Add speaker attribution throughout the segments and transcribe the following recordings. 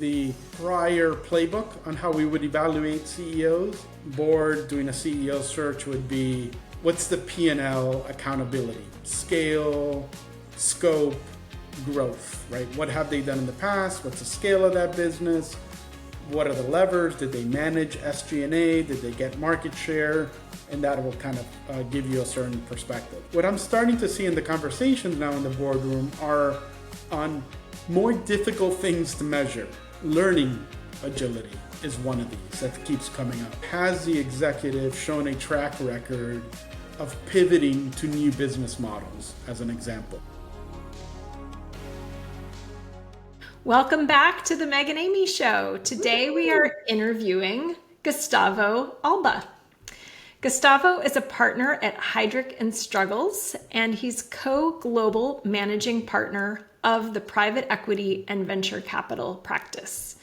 Speaker 1: The prior playbook on how we would evaluate CEOs, board doing a CEO search would be, what's the P&L accountability? Scale, scope, growth, right? What have they done in the past? What's the scale of that business? What are the levers? Did they manage SG&A? Did they get market share? And that will kind of give you a certain perspective. What I'm starting to see in the conversations now in the boardroom are on more difficult things to measure. Learning agility is one of these that keeps coming up. Has the executive shown a track record of pivoting to new business models, as an example?
Speaker 2: Welcome back to the Meg and Amy Show. Today we are interviewing Gustavo Alba. Gustavo is a partner at Heidrick & Struggles, and he's co-global managing partner of the private equity and venture capital practice.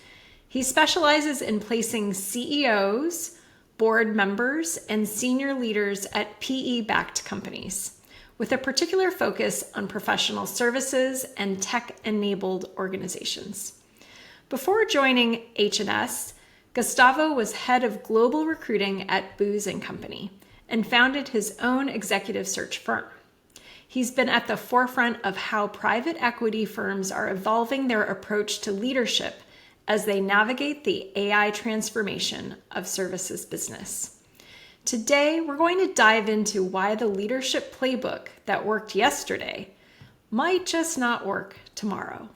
Speaker 2: He specializes in placing CEOs, board members, and senior leaders at PE-backed companies, with a particular focus on professional services and tech-enabled organizations. Before joining H&S, Gustavo was head of global recruiting at Booz & Company and founded his own executive search firm. He's been at the forefront of how private equity firms are evolving their approach to leadership as they navigate the AI transformation of services business. Today, we're going to dive into why the leadership playbook that worked yesterday might just not work tomorrow.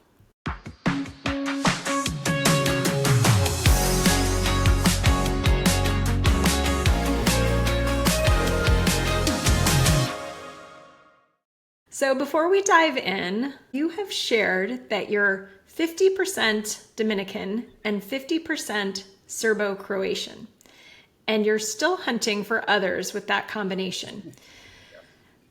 Speaker 2: So before we dive in, you have shared that you're 50% Dominican and 50% Serbo-Croatian, and you're still hunting for others with that combination.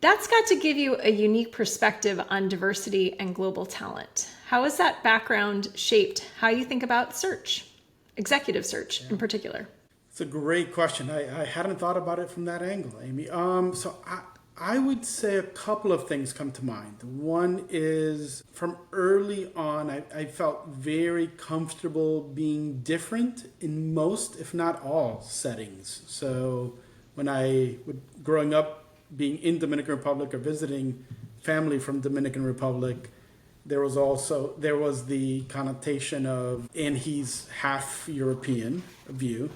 Speaker 2: That's got to give you a unique perspective on diversity and global talent. How has that background shaped how you think about search, executive search in particular?
Speaker 1: It's a great question. I hadn't thought about it from that angle, Amy. I would say a couple of things come to mind. One is from early on, I felt very comfortable being different in most, if not all, settings. So when growing up, being in Dominican Republic or visiting family from Dominican Republic, there was the connotation of, and he's half European view.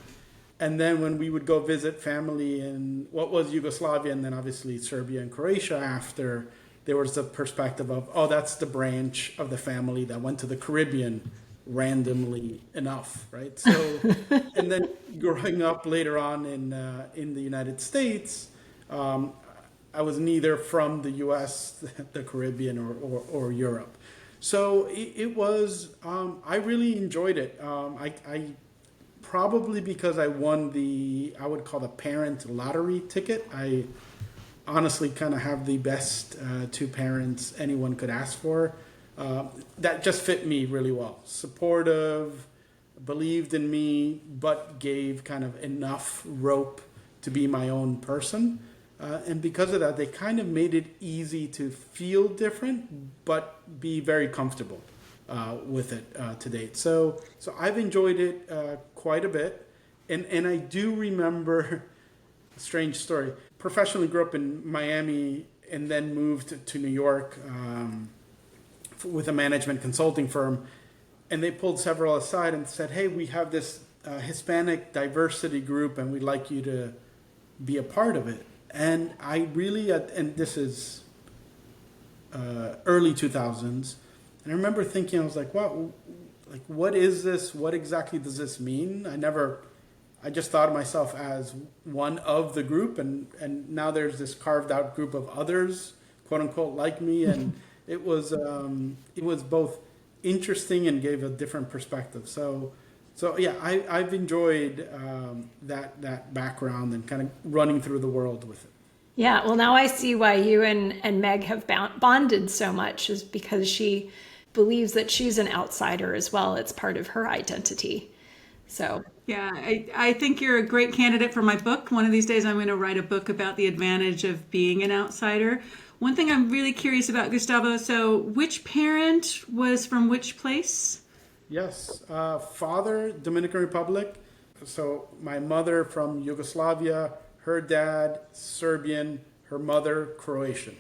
Speaker 1: And then when we would go visit family in what was Yugoslavia and then obviously Serbia and Croatia after, there was the perspective of, oh, that's the branch of the family that went to the Caribbean randomly enough, right? So, and then growing up later on in the United States, I was neither from the U.S., the Caribbean, or Europe. So it was, I really enjoyed it. I probably because I won I would call the parent lottery ticket. I honestly kind of have the best two parents anyone could ask for. That just fit me really well. Supportive, believed in me, but gave kind of enough rope to be my own person. And because of that, they kind of made it easy to feel different, but be very comfortable with it to date. So I've enjoyed it quite a bit. And I do remember a strange story. Professionally grew up in Miami and then moved to New York with a management consulting firm. And they pulled several aside and said, hey, we have this Hispanic diversity group and we'd like you to be a part of it. And I really, and this is early 2000s, and I remember thinking, I was like, wow, like, what is this? What exactly does this mean? I just thought of myself as one of the group, and now there's this carved out group of others, quote unquote, like me, and it was both interesting and gave a different perspective. So yeah, I've enjoyed that background and kind of running through the world with it.
Speaker 2: Yeah, well, now I see why you and Meg have bonded so much, is because she believes that she's an outsider as well. It's part of her identity. So
Speaker 3: yeah, I think you're a great candidate for my book. One of these days I'm going to write a book about the advantage of being an outsider. One thing I'm really curious about, Gustavo, so which parent was from which place?
Speaker 1: Yes. Father, Dominican Republic. So my mother from Yugoslavia, her dad, Serbian, her mother, Croatian.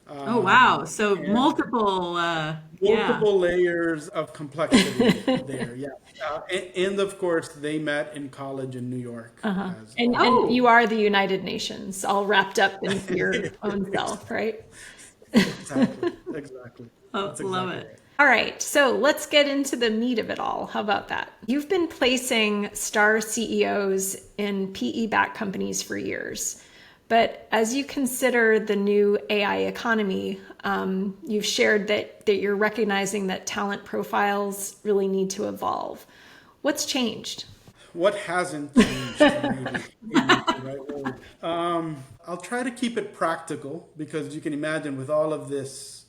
Speaker 3: Oh, wow. So
Speaker 1: And
Speaker 3: multiple, yeah.
Speaker 1: multiple layers of complexity there. Yeah. And of course, they met in college in New York as
Speaker 2: And
Speaker 3: Oh,
Speaker 2: you are the United Nations, all wrapped up into your own self, right?
Speaker 1: exactly. Exactly.
Speaker 3: oh,
Speaker 1: That's
Speaker 3: love
Speaker 1: exactly
Speaker 3: it.
Speaker 1: right.
Speaker 2: All right, so let's get into the meat of it all. How about that? You've been placing star CEOs in PE-backed companies for years. But as you consider the new AI economy, you've shared that you're recognizing that talent profiles really need to evolve. What's changed?
Speaker 1: What hasn't changed, maybe is the right word. I'll try to keep it practical because you can imagine with all of this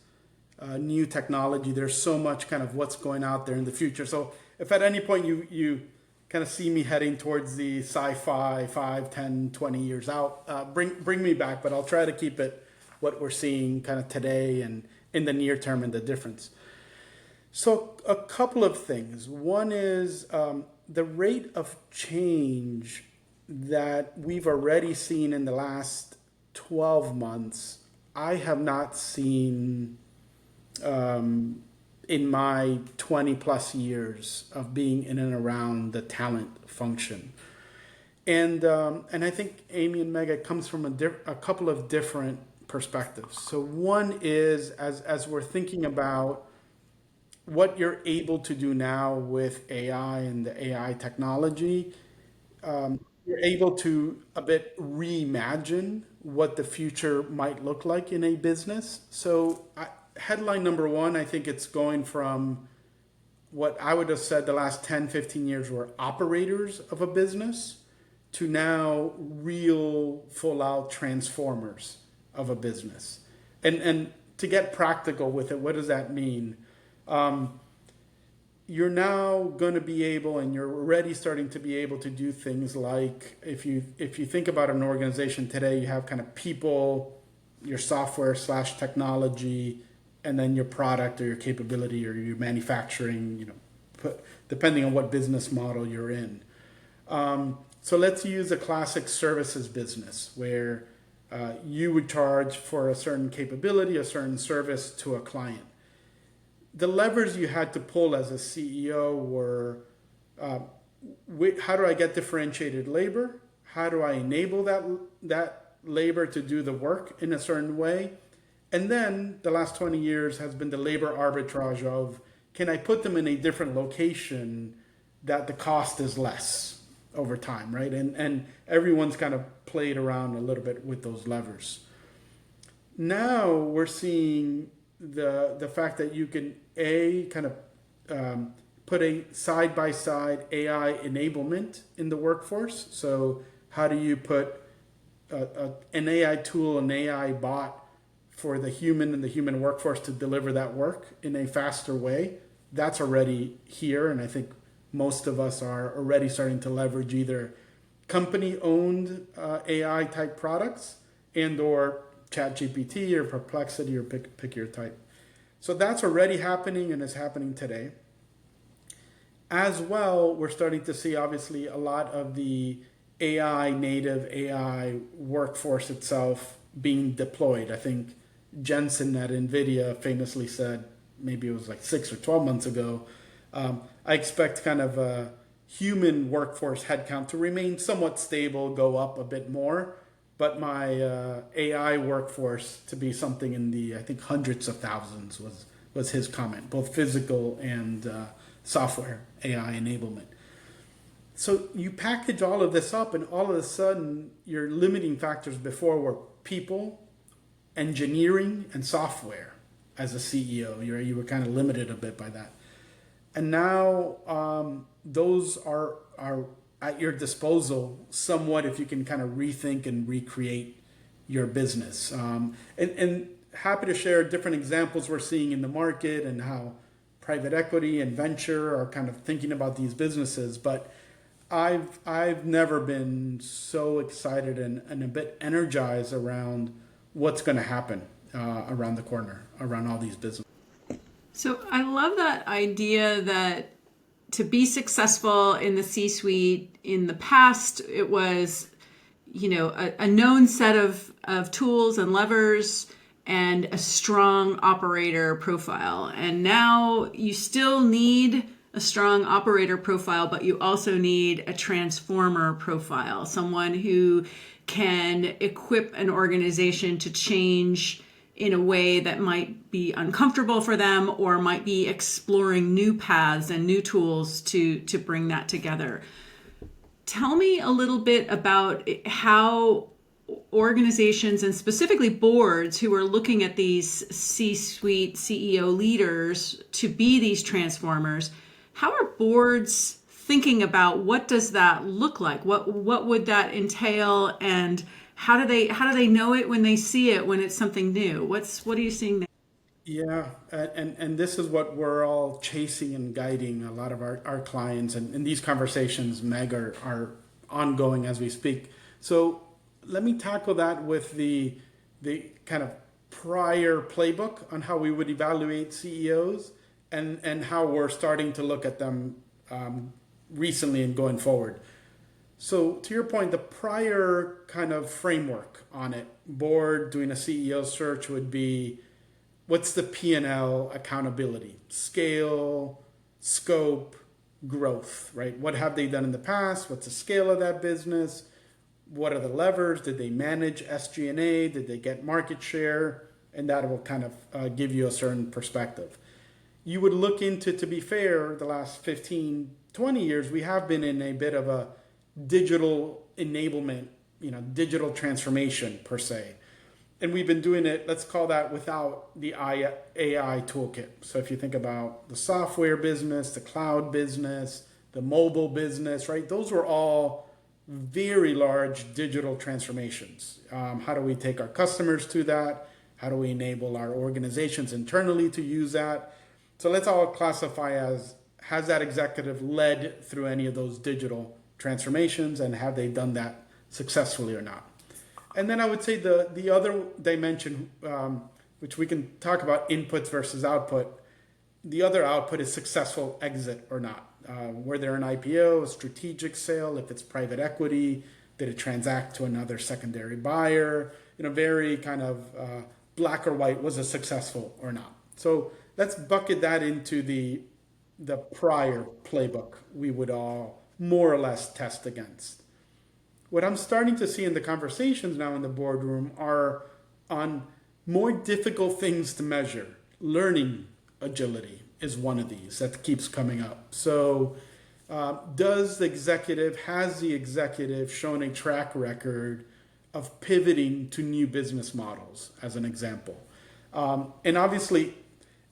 Speaker 1: new technology, there's so much kind of what's going out there in the future. So if at any point you kind of see me heading towards the sci-fi 5, 10, 20 years out, bring me back, but I'll try to keep it what we're seeing kind of today and in the near term and the difference. So, a couple of things. One is the rate of change that we've already seen in the last 12 months, I have not seen in my 20 plus years of being in and around the talent function. And I think Amy and Meg, it comes from a couple of different perspectives. So, one is as we're thinking about what you're able to do now with AI and the AI technology, you're able to a bit reimagine what the future might look like in a business. So, headline number one, I think it's going from what I would have said the last 10, 15 years were operators of a business to now real full out transformers of a business. And to get practical with it, what does that mean? You're now going to be able, and you're already starting to be able to do things like if you think about an organization today, you have kind of people, your software slash technology, and then your product or your capability or your manufacturing. Depending on what business model you're in. So let's use a classic services business where you would charge for a certain capability, a certain service to a client. The levers you had to pull as a CEO were how do I get differentiated labor? How do I enable that labor to do the work in a certain way? And then the last 20 years has been the labor arbitrage of can I put them in a different location that the cost is less over time, right? And everyone's kind of played around a little bit with those levers. Now we're seeing the fact that you can put a side by side AI enablement in the workforce. So how do you put an AI tool, an AI bot for the human and the human workforce to deliver that work in a faster way? That's already here, and I think most of us are already starting to leverage either company-owned AI type products and or ChatGPT or Perplexity or pick your type. So that's already happening and is happening today. As well, we're starting to see obviously a lot of the AI native AI workforce itself being deployed. I think Jensen at NVIDIA famously said, maybe it was like 6 or 12 months ago, I expect kind of a human workforce headcount to remain somewhat stable, go up a bit more, but my AI workforce to be something in the, I think, hundreds of thousands was his comment, both physical and software AI enablement. So you package all of this up, and all of a sudden, your limiting factors before were people, engineering, and software. As a CEO, you were kind of limited a bit by that, and now those are at your disposal somewhat if you can kind of rethink and recreate your business. And happy to share different examples we're seeing in the market and how private equity and venture are kind of thinking about these businesses. But I've never been so excited and a bit energized around what's going to happen around the corner, around all these businesses.
Speaker 3: So I love that idea that to be successful in the C-suite in the past, it was, a known set of tools and levers and a strong operator profile. And now you still need a strong operator profile, but you also need a transformer profile, someone who can equip an organization to change in a way that might be uncomfortable for them, or might be exploring new paths and new tools to bring that together. Tell me a little bit about how organizations, and specifically boards who are looking at these C-suite CEO leaders to be these transformers, how are boards thinking about what does that look like? What would that entail, and how do they know it when they see it, when it's something new? What are you seeing there?
Speaker 1: Yeah, and this is what we're all chasing and guiding a lot of our clients, and these conversations, Meg, are ongoing as we speak. So let me tackle that with the kind of prior playbook on how we would evaluate CEOs, and how we're starting to look at them recently and going forward. So to your point, the prior kind of framework on it, board doing a CEO search would be, what's the P&L accountability, scale, scope, growth, right? What have they done in the past? What's the scale of that business? What are the levers? Did they manage SG&A? Did they get market share? And that will kind of give you a certain perspective. You would look into, to be fair, the last 15, 20 years, we have been in a bit of a digital enablement, digital transformation per se. And we've been doing it, let's call that, without the AI toolkit. So if you think about the software business, the cloud business, the mobile business, right? Those were all very large digital transformations. How do we take our customers to that? How do we enable our organizations internally to use that? So let's all classify as, has that executive led through any of those digital transformations, and have they done that successfully or not? And then I would say the other dimension, which we can talk about inputs versus output, the other output is successful exit or not. Were there an IPO, a strategic sale, if it's private equity, did it transact to another secondary buyer? Very kind of black or white, was it successful or not? So let's bucket that into the prior playbook we would all more or less test against. What I'm starting to see in the conversations now in the boardroom are on more difficult things to measure. Learning agility is one of these that keeps coming up. So has the executive shown a track record of pivoting to new business models, as an example? And obviously,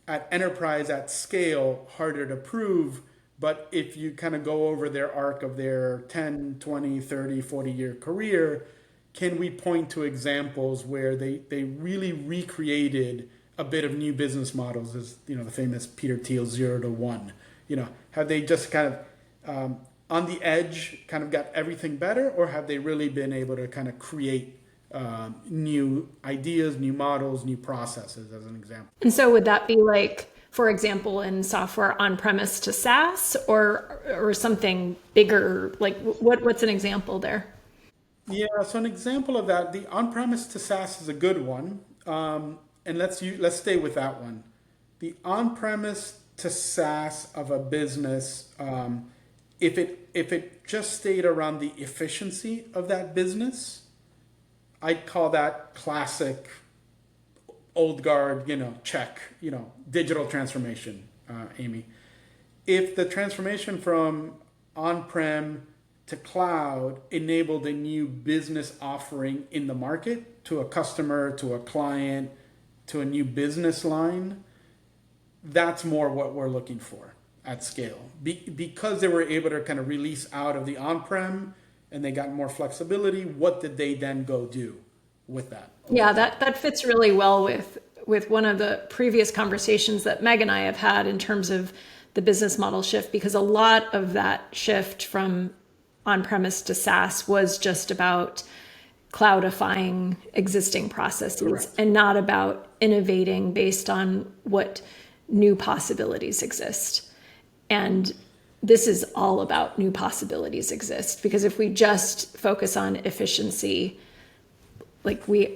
Speaker 1: at enterprise, at scale, harder to prove. But if you kind of go over their arc of their 10, 20, 30, 40-year career, can we point to examples where they really recreated a bit of new business models, as the famous Peter Thiel 0 to 1? Have they just kind of on the edge kind of got everything better, or have they really been able to kind of create new ideas, new models, new processes, as an example?
Speaker 2: And so would that be like, for example, in software on-premise to SaaS, or something bigger? Like what's an example there?
Speaker 1: Yeah, so an example of that, the on-premise to SaaS is a good one. And let's stay with that one. The on-premise to SaaS of a business, if it just stayed around the efficiency of that business, I'd call that classic old guard, check, digital transformation, Amy. If the transformation from on-prem to cloud enabled a new business offering in the market to a customer, to a client, to a new business line, that's more what we're looking for at scale. Because they were able to kind of release out of the on-prem and they got more flexibility, what did they then go do with that?
Speaker 2: Yeah, that fits really well with one of the previous conversations that Meg and I have had in terms of the business model shift, because a lot of that shift from on-premise to SaaS was just about cloudifying existing processes. Correct. And not about innovating based on what new possibilities exist. And this is all about new possibilities exist. Because if we just focus on efficiency, like we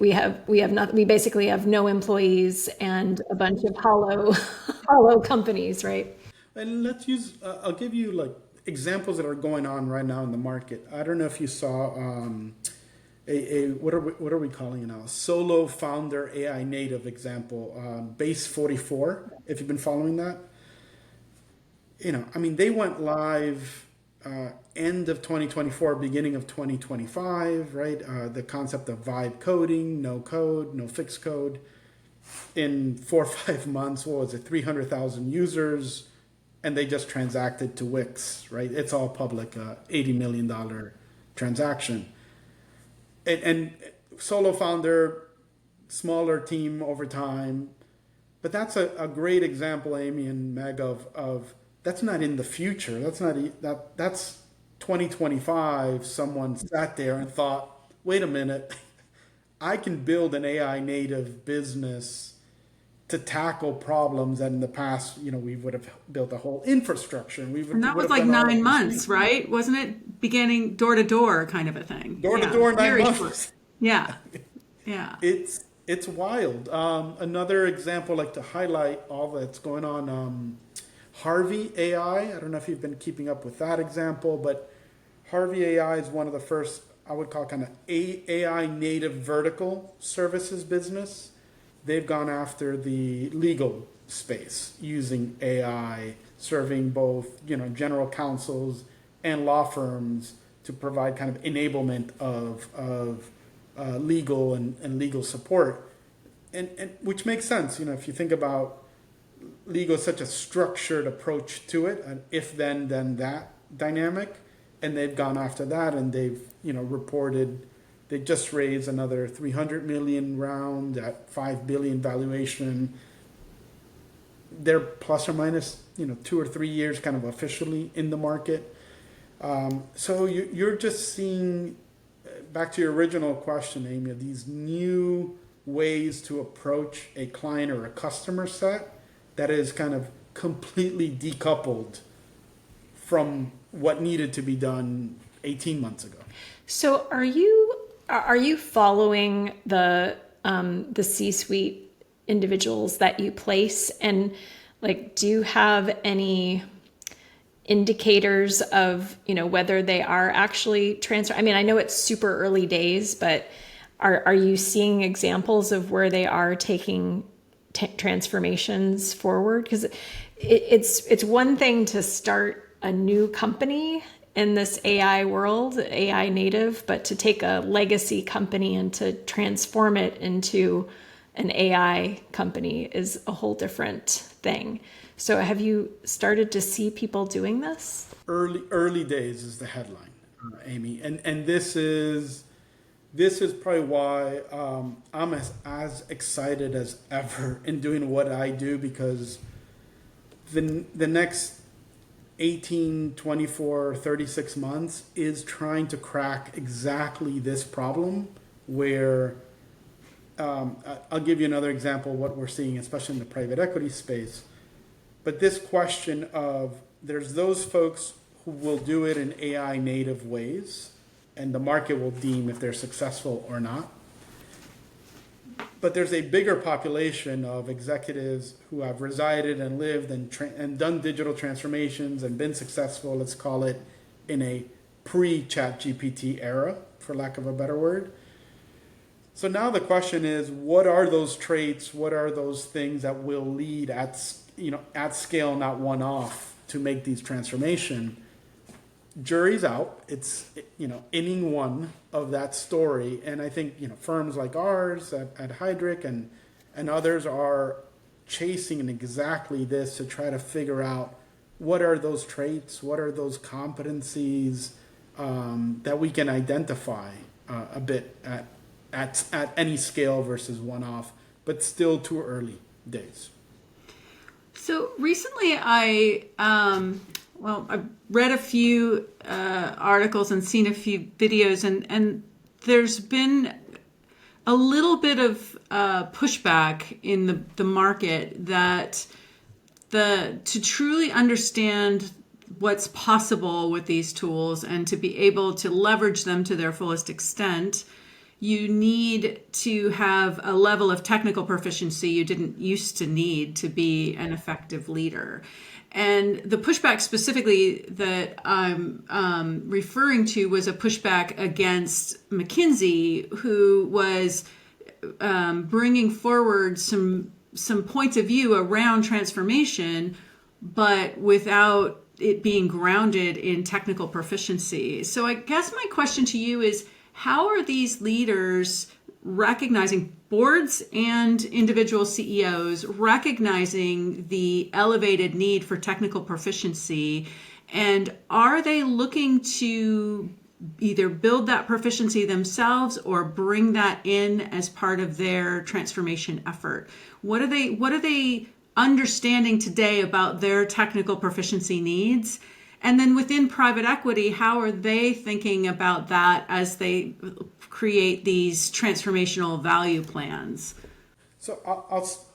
Speaker 2: basically have no employees and a bunch of hollow companies, right?
Speaker 1: And let's use, I'll give you like examples that are going on right now in the market. I don't know if you saw what are we calling it now? Solo founder AI native example, Base 44, if you've been following that. They went live end of 2024, beginning of 2025, right? The concept of vibe coding, no code, no fixed code. In 4 or 5 months, what was it, 300,000 users, and they just transacted to Wix, right? It's all public, $80 million transaction. And solo founder, smaller team over time. But that's a great example, Amy and Meg, of that's not in the future. That's 2025. Someone sat there and thought, wait a minute, I can build an AI native business to tackle problems that in the past, we would have built a whole infrastructure.
Speaker 3: And that was like 9 months, right? Wasn't it beginning door to door kind of a thing?
Speaker 1: Door to door, 9 months.
Speaker 3: Short. Yeah. Yeah.
Speaker 1: It's wild. Another example, like to highlight all that's going on, Harvey AI. I don't know if you've been keeping up with that example, but Harvey AI is one of the first, I would call kind of AI native vertical services business. They've gone after the legal space using AI, serving both general counsels and law firms to provide kind of enablement of legal and legal support, and which makes sense. If you think about legal is such a structured approach to it, an if then that dynamic, and they've gone after that, and they've reported. They just raised another 300 million round at 5 billion valuation. They're plus or minus 2 or 3 years kind of officially in the market. So you're just seeing, back to your original question, Amy, these new ways to approach a client or a customer set that is kind of completely decoupled from what needed to be done 18 months ago.
Speaker 2: So are you following the C-suite individuals that you place, and like, do you have any indicators of whether they are actually transfer? I mean, I know it's super early days, but are you seeing examples of where they are taking transformations forward? Because it's one thing to start a new company in this AI world, AI native, but to take a legacy company and to transform it into an AI company is a whole different thing. So have you started to see people doing this?
Speaker 1: Early days is the headline, Amy, and this is probably why I'm as excited as ever in doing what I do, because the next 18, 24, 36 months is trying to crack exactly this problem where, I'll give you another example of what we're seeing, especially in the private equity space. But this question of, there's those folks who will do it in AI native ways, and the market will deem if they're successful or not. But there's a bigger population of executives who have resided and lived and done digital transformations and been successful, let's call it, in a pre-ChatGPT era, for lack of a better word. So now the question is, what are those traits? What are those things that will lead at scale, not one-off, to make these transformation? Jury's out. It's inning one of that story, and I think firms like ours at Heidrick and others are chasing exactly this to try to figure out what are those traits, what are those competencies that we can identify a bit at any scale versus one-off, but still too early days.
Speaker 3: So recently I read a few articles and seen a few videos, and there's been a little bit of pushback in the market that to truly understand what's possible with these tools and to be able to leverage them to their fullest extent, you need to have a level of technical proficiency you didn't used to need to be an effective leader. And the pushback specifically that I'm referring to was a pushback against McKinsey, who was bringing forward some points of view around transformation, but without it being grounded in technical proficiency. So I guess my question to you is, how are these leaders recognizing, boards and individual CEOs, recognizing the elevated need for technical proficiency? And are they looking to either build that proficiency themselves or bring that in as part of their transformation effort? What are they understanding today about their technical proficiency needs? And then within private equity, how are they thinking about that as they create these transformational value plans?
Speaker 1: So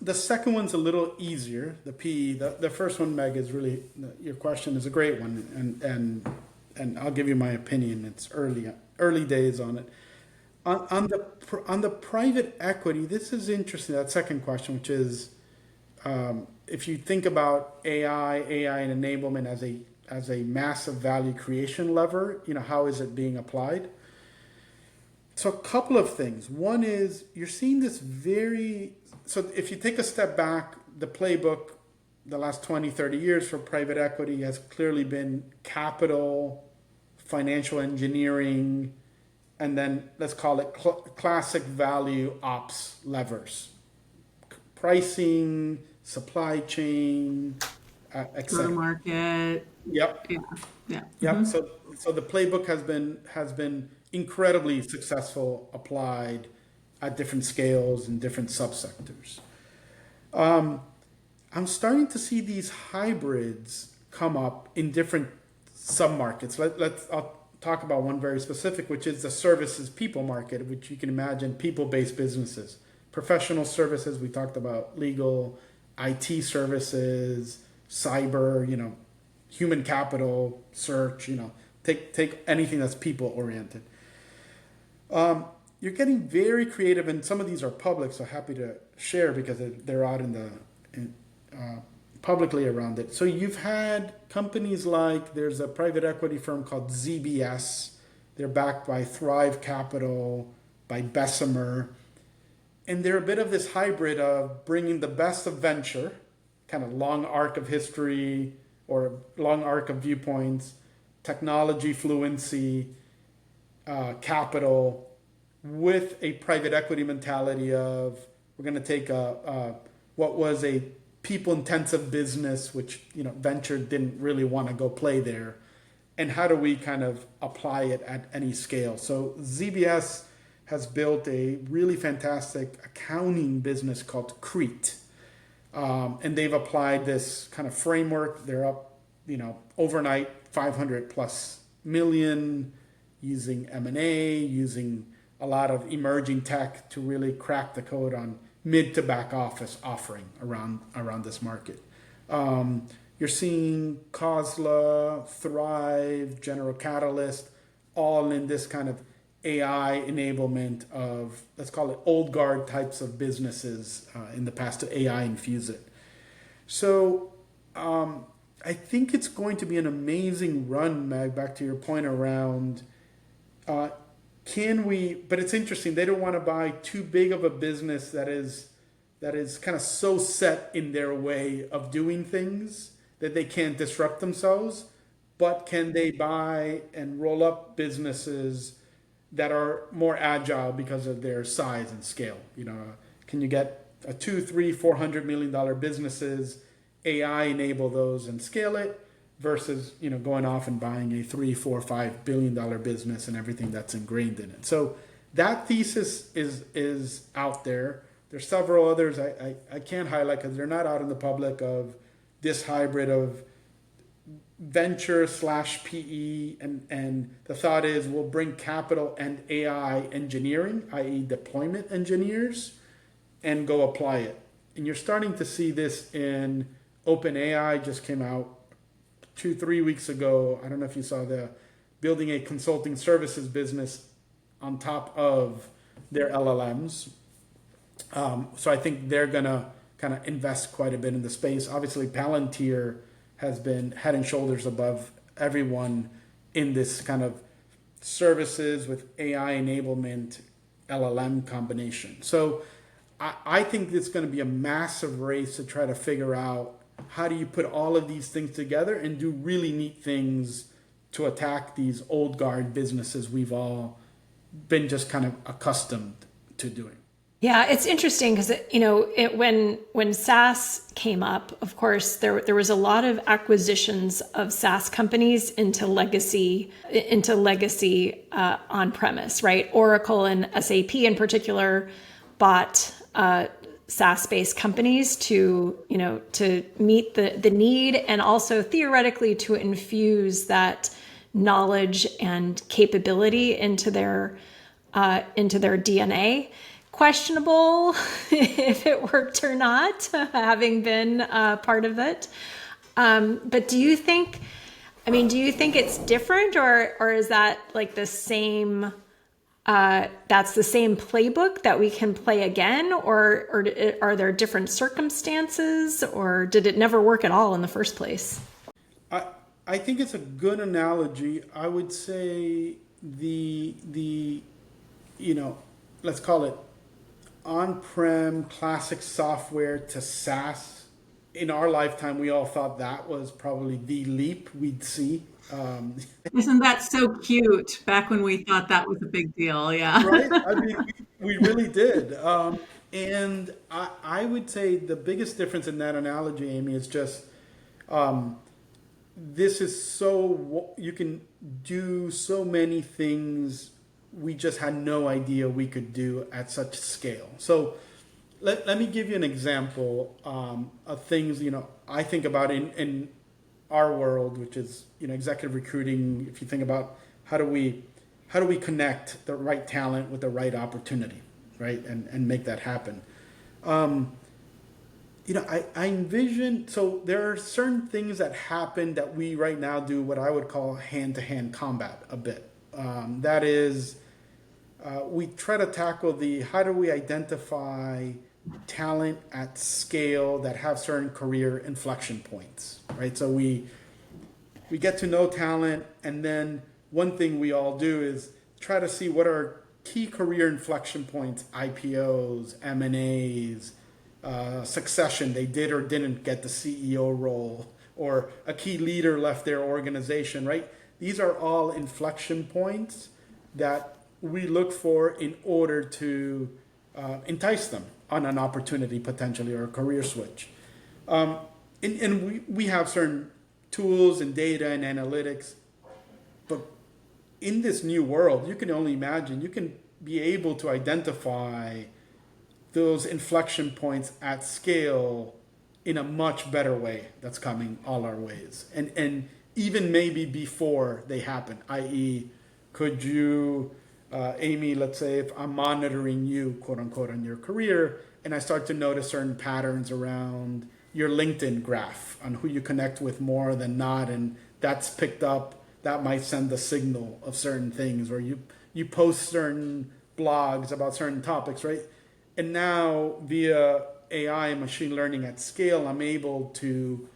Speaker 1: the second one's a little easier. The PE, the first one, Meg, is really, your question is a great one, and I'll give you my opinion. It's early days on it. On the private equity, this is interesting. That second question, which is, if you think about AI and enablement as a massive value creation lever, how is it being applied? So a couple of things. One is you're seeing this so if you take a step back, the playbook the last 20, 30 years for private equity has clearly been capital, financial engineering, and then let's call it classic value ops levers. Pricing, supply chain, etc.
Speaker 3: Market.
Speaker 1: Yep.
Speaker 3: Yeah.
Speaker 1: Yep.
Speaker 3: Mm-hmm.
Speaker 1: So the playbook has been incredibly successful, applied at different scales and different subsectors. I'm starting to see these hybrids come up in different submarkets. I'll talk about one very specific, which is the services people market, which you can imagine people-based businesses, professional services. We talked about legal, IT services, cyber, human capital, search, take anything that's people oriented. You're getting very creative, and some of these are public, so happy to share because they're out publicly around it. So you've had companies like, there's a private equity firm called ZBS. They're backed by Thrive Capital, by Bessemer, and they're a bit of this hybrid of bringing the best of venture, kind of long arc of history or long arc of viewpoints, technology fluency, capital, with a private equity mentality of, we're going to take what was a people-intensive business, which venture didn't really want to go play there, and how do we kind of apply it at any scale? So ZBS has built a really fantastic accounting business called Crete, and they've applied this kind of framework. They're up, overnight 500 plus million, using M&A, using a lot of emerging tech to really crack the code on mid to back office offering around this market. You're seeing Cosla, Thrive, General Catalyst, all in this kind of AI enablement of, let's call it old guard types of businesses in the past to AI infuse it. So I think it's going to be an amazing run, Mag, back to your point around but it's interesting, they don't want to buy too big of a business that is kind of so set in their way of doing things that they can't disrupt themselves, but can they buy and roll up businesses that are more agile because of their size and scale? Can you get a $200, $300, $400 million businesses, AI enable those and scale it, versus going off and buying a $3, $4, $5 billion business and everything that's ingrained in it. So that thesis is out there. There's several others I can't highlight because they're not out in the public, of this hybrid of venture / PE, and the thought is we'll bring capital and AI engineering, i.e. deployment engineers, and go apply it. And you're starting to see this in OpenAI, just came out 2-3 weeks ago, I don't know if you saw the building a consulting services business on top of their LLMs. So I think they're gonna kind of invest quite a bit in the space. Obviously, Palantir has been head and shoulders above everyone in this kind of services with AI enablement LLM combination. So I think it's going to be a massive race to try to figure out how do you put all of these things together and do really neat things to attack these old guard businesses we've all been just kind of accustomed to doing.
Speaker 2: Yeah, it's interesting because when SaaS came up, of course, there was a lot of acquisitions of SaaS companies into legacy on premise, right? Oracle and SAP in particular bought SaaS-based companies to meet the need, and also theoretically to infuse that knowledge and capability into their DNA. Questionable if it worked or not, having been part of it. But do you think it's different, or is that like the same? That's the same playbook that we can play again, or are there different circumstances, or did it never work at all in the first place?
Speaker 1: I think it's a good analogy. I would say the let's call it on-prem classic software to SaaS. In our lifetime, we all thought that was probably the leap we'd see.
Speaker 3: Isn't that so cute? Back when we thought that was a big deal, yeah.
Speaker 1: Right? I mean, we really did. And I would say the biggest difference in that analogy, Amy, is just this is so, you can do so many things we just had no idea we could do at such scale. So let me give you an example of things, I think about in our world, which is, executive recruiting. If you think about how do we connect the right talent with the right opportunity, right? And make that happen. I envision, so there are certain things that happen that we right now do what I would call hand-to-hand combat a bit. That is, we try to tackle how do we identify talent at scale that have certain career inflection points, right? So we get to know talent, and then one thing we all do is try to see what are key career inflection points, IPOs, M&As, succession, they did or didn't get the CEO role, or a key leader left their organization, right? These are all inflection points that we look for in order to entice them on an opportunity potentially, or a career switch. And we have certain tools and data and analytics, but in this new world, you can only imagine, you can be able to identify those inflection points at scale in a much better way that's coming all our ways. And even maybe before they happen, i.e., could you, Amy, let's say if I'm monitoring you, quote unquote, on your career, and I start to notice certain patterns around your LinkedIn graph on who you connect with more than not, and that's picked up, that might send a signal of certain things, or you post certain blogs about certain topics, right? And now via AI and machine learning at scale, I'm able to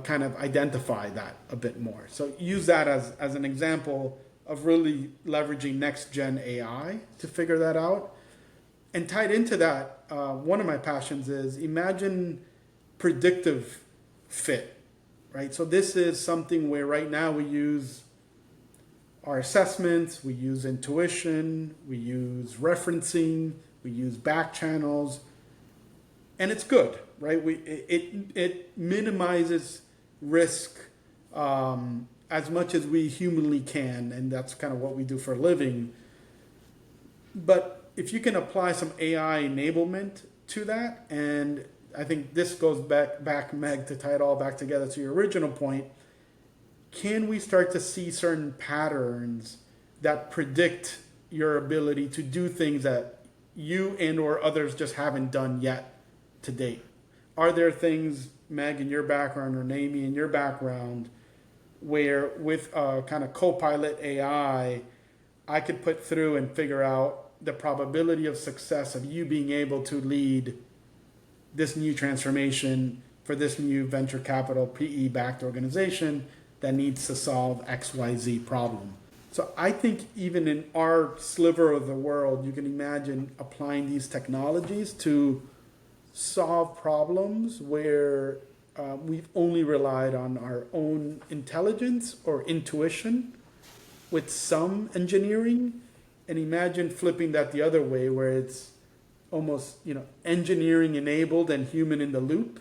Speaker 1: kind of identify that a bit more. So use that as an example of really leveraging next gen AI to figure that out. And tied into that, one of my passions is imagine predictive fit, right? So this is something where right now we use our assessments, we use intuition, we use referencing, we use back channels, and it's good, right? It minimizes risk as much as we humanly can, and that's kind of what we do for a living. But if you can apply some AI enablement to that, and I think this goes back, Meg, to tie it all back together to your original point, can we start to see certain patterns that predict your ability to do things that you and or others just haven't done yet to date? Are there things, Meg, in your background, or Naomi, in your background, where with a kind of co-pilot AI, I could put through and figure out the probability of success of you being able to lead this new transformation for this new venture capital PE-backed organization that needs to solve XYZ problem. So I think even in our sliver of the world, you can imagine applying these technologies to solve problems where we've only relied on our own intelligence or intuition with some engineering. And imagine flipping that the other way where it's almost, engineering enabled and human in the loop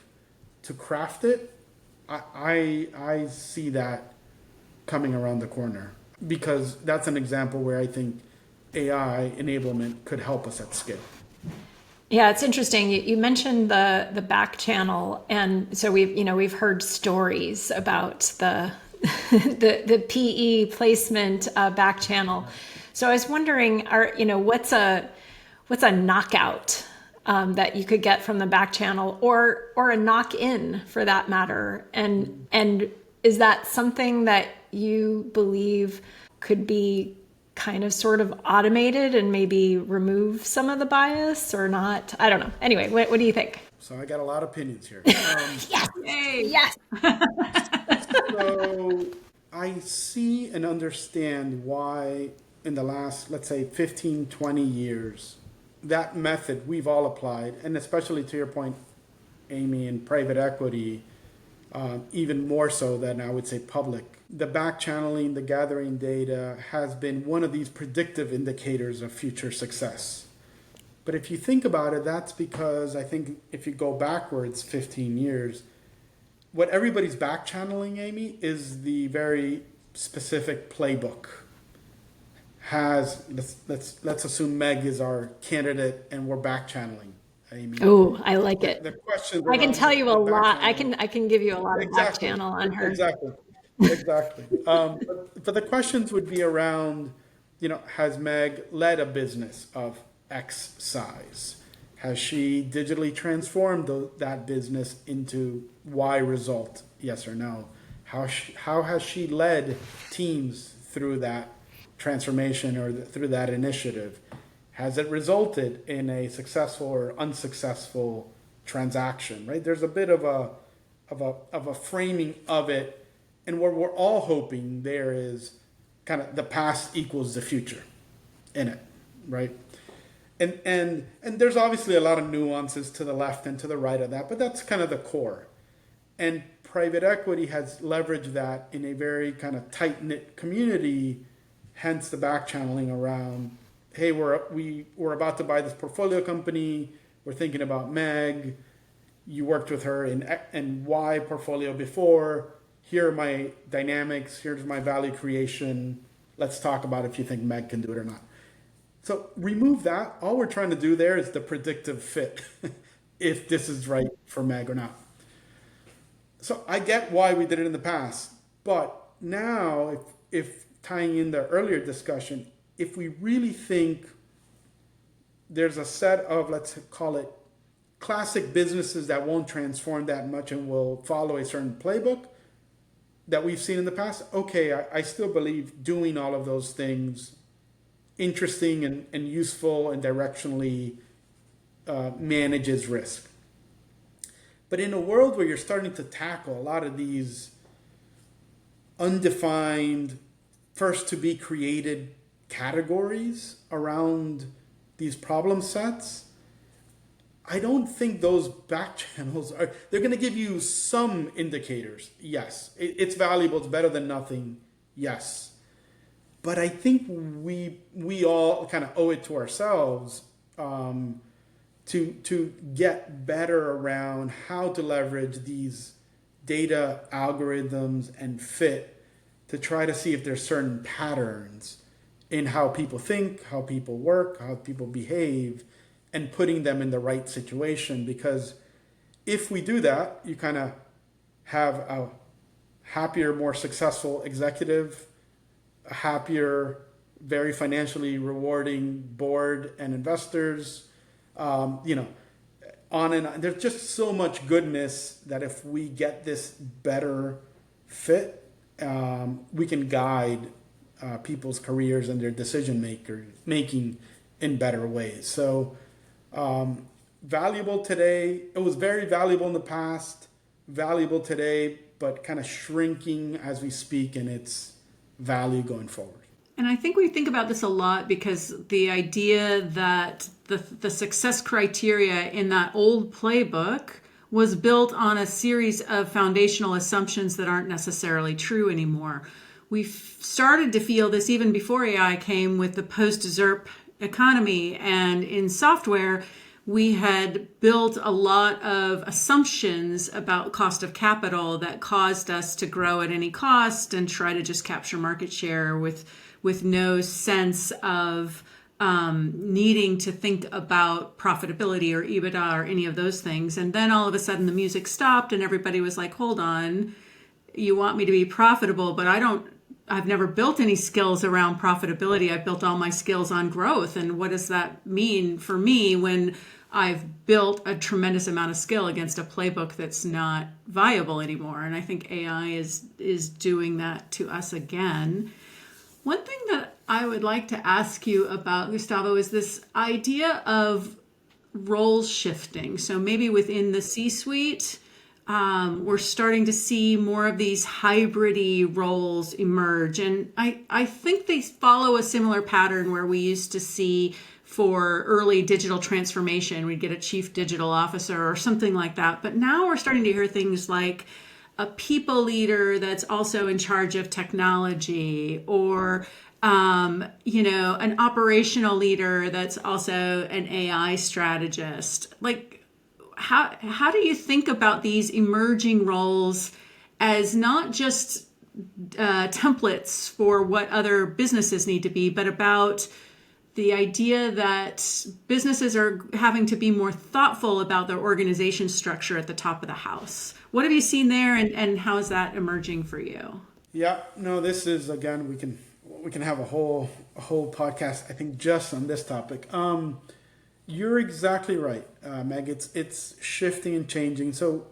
Speaker 1: to craft it. I see that coming around the corner, because that's an example where I think AI enablement could help us at scale.
Speaker 2: Yeah, it's interesting. You mentioned the back channel, and so we've heard stories about the the PE placement back channel. So I was wondering, what's a knockout that you could get from the back channel, or a knock in for that matter, and is that something that you believe could be kind of sort of automated and maybe remove some of the bias or not? I don't know. Anyway, what do you think?
Speaker 1: So I got a lot of opinions here.
Speaker 2: Yes. Yes.
Speaker 1: So I see and understand why in the last, let's say, 15, 20 years, that method we've all applied, and especially to your point, Amy, in private equity, even more so than I would say public. The back channeling, the gathering data has been one of these predictive indicators of future success. But if you think about it, that's because I think if you go backwards 15 years, what everybody's back channeling, Amy, is the very specific playbook. Let's assume Meg is our candidate and we're back channeling. Amy.
Speaker 2: Oh, I like it.
Speaker 1: The questions
Speaker 2: I can tell you a lot. I
Speaker 1: channeling.
Speaker 2: can give you a lot of back
Speaker 1: Exactly.
Speaker 2: channel on her.
Speaker 1: Exactly. But the questions would be around, has Meg led a business of X size? Has she digitally transformed that business into Y result? Yes or no? How has she led teams through that transformation or through that initiative? Has it resulted in a successful or unsuccessful transaction? Right? There's a bit of a framing of it, and what we're all hoping there is kind of the past equals the future in it, right? And there's obviously a lot of nuances to the left and to the right of that, but that's kind of the core. And private equity has leveraged that in a very kind of tight-knit community, hence the back channeling around, hey, we're about to buy this portfolio company, we're thinking about Meg, you worked with her in Y portfolio before, here are my dynamics, here's my value creation, let's talk about if you think Meg can do it or not. So remove that. All we're trying to do there is the predictive fit, if this is right for Meg or not. So I get why we did it in the past, but now if tying in the earlier discussion, if we really think there's a set of, let's call it, classic businesses that won't transform that much and will follow a certain playbook that we've seen in the past, okay, I still believe doing all of those things interesting and useful and directionally manages risk. But in a world where you're starting to tackle a lot of these undefined, first to be created categories around these problem sets, I don't think those back channels they're going to give you some indicators. Yes, it's valuable, it's better than nothing. Yes. But I think we all kind of owe it to ourselves to get better around how to leverage these data algorithms and fit to try to see if there's certain patterns in how people think, how people work, how people behave, and putting them in the right situation. Because if we do that, you kind of have a happier, more successful executive, a happier, very financially rewarding board and investors, on and on. There's just so much goodness that if we get this better fit, we can guide people's careers and their making in better ways. So valuable today. It was very valuable in the past, valuable today, but kind of shrinking as we speak in its value going forward.
Speaker 3: And I think we think about this a lot because the idea that the success criteria in that old playbook was built on a series of foundational assumptions that aren't necessarily true anymore. We've started to feel this even before AI came with the post-ZERP economy. And in software, we had built a lot of assumptions about cost of capital that caused us to grow at any cost and try to just capture market share with no sense of needing to think about profitability or EBITDA or any of those things. And then all of a sudden the music stopped and everybody was like, hold on, you want me to be profitable, but I've never built any skills around profitability. I've built all my skills on growth. And what does that mean for me when I've built a tremendous amount of skill against a playbook that's not viable anymore? And I think AI is doing that to us again. One thing that I would like to ask you about, Gustavo, is this idea of role shifting. So maybe within the C-suite, we're starting to see more of these hybrid-y roles emerge. And I think they follow a similar pattern where we used to see for early digital transformation, we'd get a chief digital officer or something like that. But now we're starting to hear things like a people leader that's also in charge of technology, or an operational leader that's also an AI strategist. Like, how do you think about these emerging roles as not just templates for what other businesses need to be, but about the idea that businesses are having to be more thoughtful about their organization structure at the top of the house? What have you seen there, and how is that emerging for you?
Speaker 1: Yeah, no, this is, again, we can have a whole podcast, I think, just on this topic. You're exactly right, Meg. It's shifting and changing. So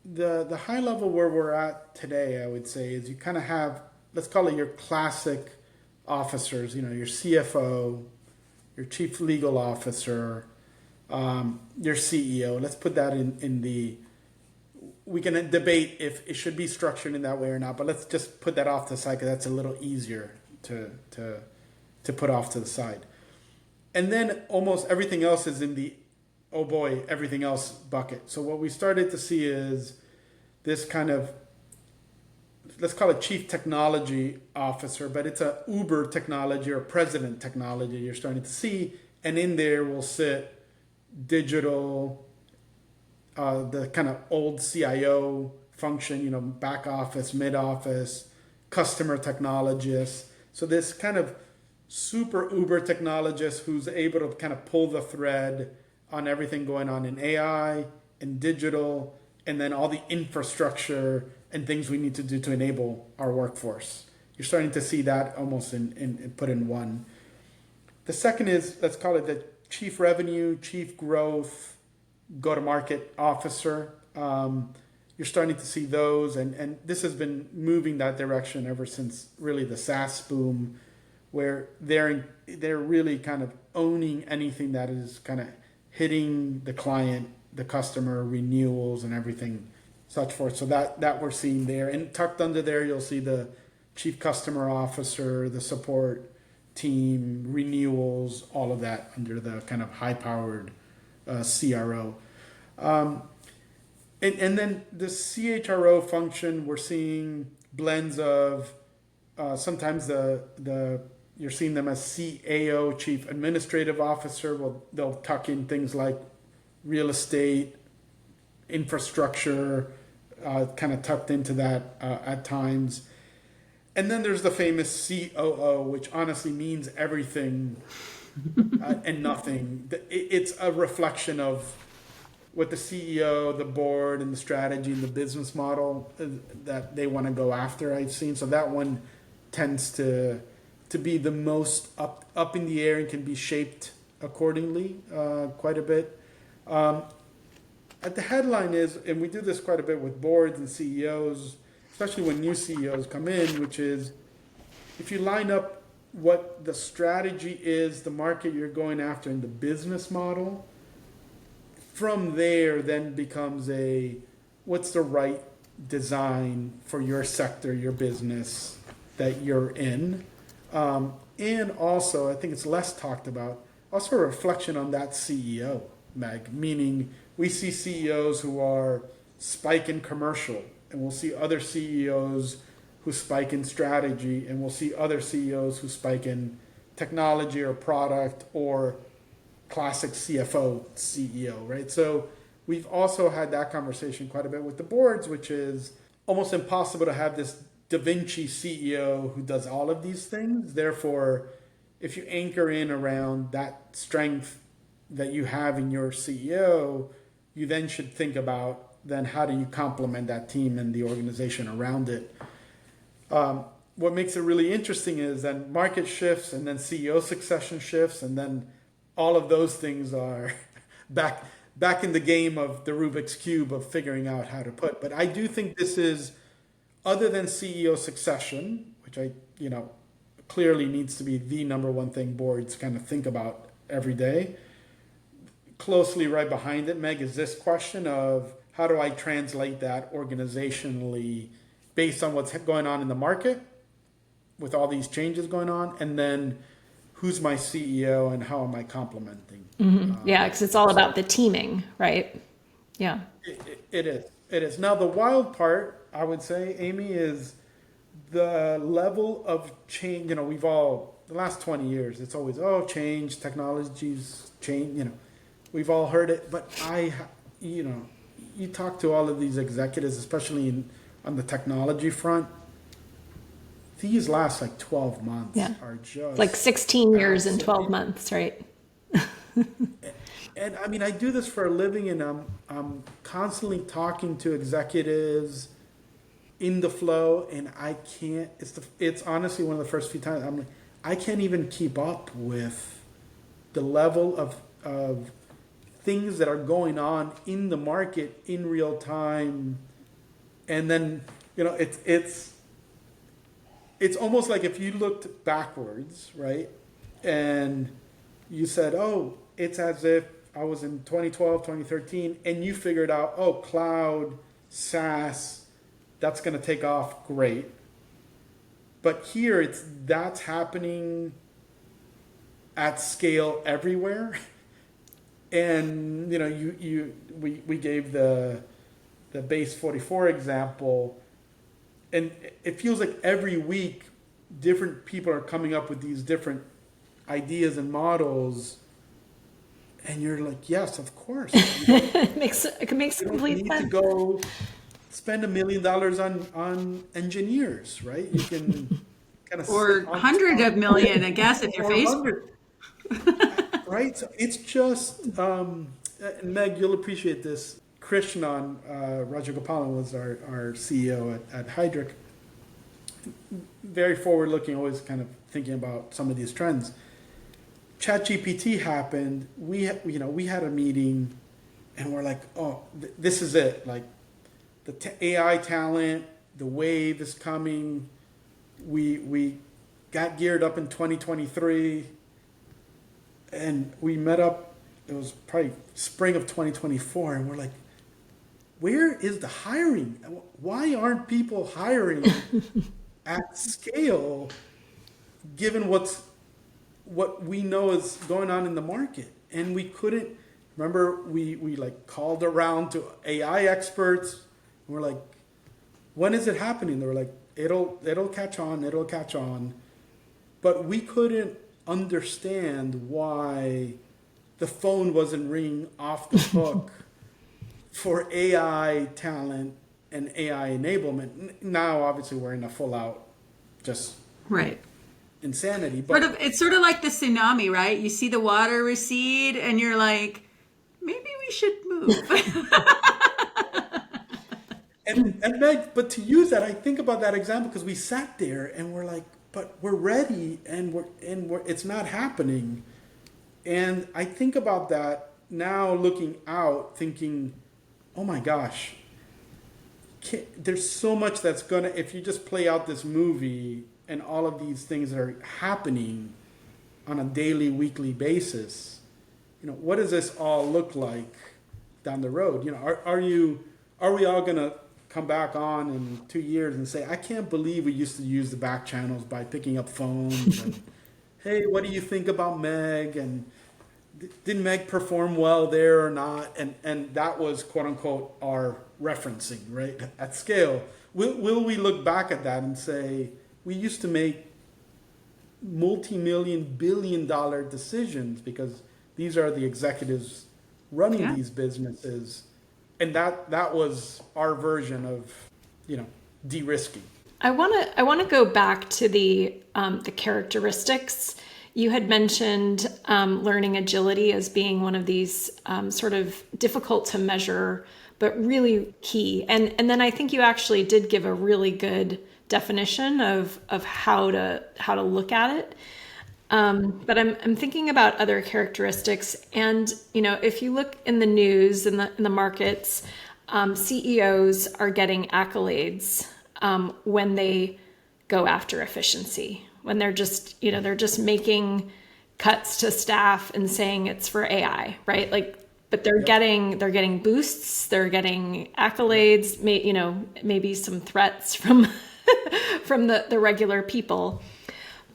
Speaker 1: the high level where we're at today, I would say, is you kind of have, let's call it your classic officers, your CFO, your chief legal officer, your CEO. Let's put that in the, we can debate if it should be structured in that way or not, but let's just put that off to the side because that's a little easier to put off to the side. And then almost everything else is in the, oh boy, everything else bucket. So what we started to see is this kind of, let's call it chief technology officer, but it's a Uber technology or president technology you're starting to see. And in there will sit digital, the kind of old CIO function, back office, mid office, customer technologists. So this kind of super Uber technologist who's able to kind of pull the thread on everything going on in AI, in digital, and then all the infrastructure and things we need to do to enable our workforce. You're starting to see that almost in put in one. The second is, let's call it the chief revenue, chief growth, go-to-market officer. You're starting to see those, and this has been moving that direction ever since really the SaaS boom, where they're really kind of owning anything that is kind of hitting the client, the customer, renewals, and everything such forth. So that we're seeing there. And tucked under there, you'll see the chief customer officer, the support team, renewals, all of that under the kind of high-powered CRO. And then the CHRO function, we're seeing blends of sometimes you're seeing them as CAO, Chief Administrative Officer. Well, they'll tuck in things like real estate, infrastructure, kind of tucked into that at times. And then there's the famous COO, which honestly means everything and nothing. It's a reflection of what the CEO, the board, and the strategy and the business model that they want to go after, I've seen. So that one tends to be the most up in the air and can be shaped accordingly quite a bit. At the headline is, and we do this quite a bit with boards and CEOs, especially when new CEOs come in, which is if you line up what the strategy is, the market you're going after, and the business model, from there then becomes what's the right design for your sector, your business that you're in. And also, I think it's less talked about, also a reflection on that CEO, Meg, meaning we see CEOs who are spike in commercial, and we'll see other CEOs who spike in strategy, and we'll see other CEOs who spike in technology or product or classic CFO, CEO, right? So we've also had that conversation quite a bit with the boards, which is almost impossible to have this Da Vinci CEO who does all of these things. Therefore, if you anchor in around that strength that you have in your CEO, you then should think about then how do you complement that team and the organization around it. What makes it really interesting is then market shifts and then CEO succession shifts, and then all of those things are back in the game of the Rubik's Cube of figuring out how to put. But I do think this is, other than CEO succession, which clearly needs to be the number one thing boards kind of think about every day, closely right behind it, Meg, is this question of how do I translate that organizationally based on what's going on in the market with all these changes going on, and then who's my CEO and how am I complementing?
Speaker 2: Yeah, because it's all about the teaming, right? Yeah.
Speaker 1: It is. It is. Now, the wild part, I would say, Amy, is the level of change. The last 20 years, it's always, change, technologies change, we've all heard it. But you talk to all of these executives, especially on the technology front, these last 12 months are just
Speaker 2: like 16 years and 12 months, right?
Speaker 1: And I mean, I do this for a living, and I'm constantly talking to executives in the flow, and I can't. It's honestly one of the first few times I'm like, I can't even keep up with the level of things that are going on in the market in real time, and then it's almost like if you looked backwards, right, and you said, it's as if I was in 2012, 2013, and you figured out, cloud, SaaS, that's going to take off great. But here that's happening at scale everywhere. And, we gave the base 44 example, and it feels like every week different people are coming up with these different ideas and models, and you're like, yes, of course.
Speaker 2: It makes complete
Speaker 1: You need
Speaker 2: sense.
Speaker 1: to go spend $1 million on engineers, right? You can kind of
Speaker 3: Or hundreds of million, I guess, if you're Facebook.
Speaker 1: Right? So it's just, and Meg, you'll appreciate this. Krishnan Rajagopalan was our CEO at Hydric. Very forward-looking, always kind of thinking about some of these trends. ChatGPT happened. We had a meeting, and we're like, this is it. Like the AI talent, the wave is coming. We got geared up in 2023, and we met up. It was probably spring of 2024, and we're like, where is the hiring? Why aren't people hiring at scale, given what we know is going on in the market? And we couldn't. Remember, we called around to AI experts, and we're like, when is it happening? They were like, it'll catch on. But we couldn't understand why the phone wasn't ringing off the hook for AI talent and AI enablement. Now, obviously, we're in a full out, just
Speaker 3: right,
Speaker 1: insanity. But
Speaker 3: it's sort of like the tsunami, right? You see the water recede, and you're like, maybe we should move.
Speaker 1: and Meg, but to use that, I think about that example because we sat there and we're like, but we're ready, and we're it's not happening. And I think about that now, looking out, thinking, oh my gosh, there's so much that's gonna, if you just play out this movie and all of these things that are happening on a daily, weekly basis, what does this all look like down the road? Are we all gonna come back on in 2 years and say, I can't believe we used to use the back channels by picking up phones and hey, what do you think about Meg? And did Meg perform well there or not? And that was quote unquote our referencing, right? At scale. Will we look back at that and say, we used to make multi-million, billion-dollar decisions because these are the executives running these businesses, and that was our version of, de-risking.
Speaker 2: I want to go back to the characteristics. You had mentioned learning agility as being one of these sort of difficult to measure, but really key. And then I think you actually did give a really good definition of how to look at it. But I'm thinking about other characteristics, and if you look in the news in the markets, CEOs are getting accolades when they go after efficiency, when they're just they're just making cuts to staff and saying it's for AI, right? But they're getting boosts, they're getting accolades, maybe some threats from from the regular people.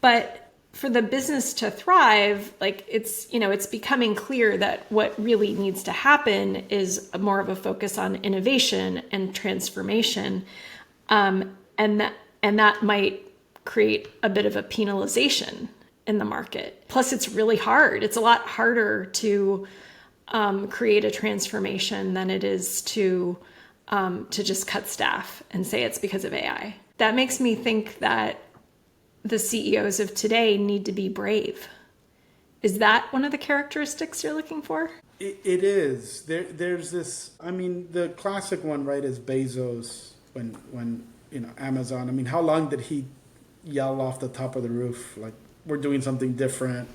Speaker 2: But for the business to thrive, it's becoming clear that what really needs to happen is more of a focus on innovation and transformation, and that might create a bit of a penalization in the market. Plus, it's really hard. It's a lot harder to create a transformation than it is to just cut staff and say it's because of AI. That makes me think that the CEOs of today need to be brave. Is that one of the characteristics you're looking for?
Speaker 1: It is. There's this, the classic one, right, is Bezos when Amazon. How long did he yell off the top of the roof, like, we're doing something different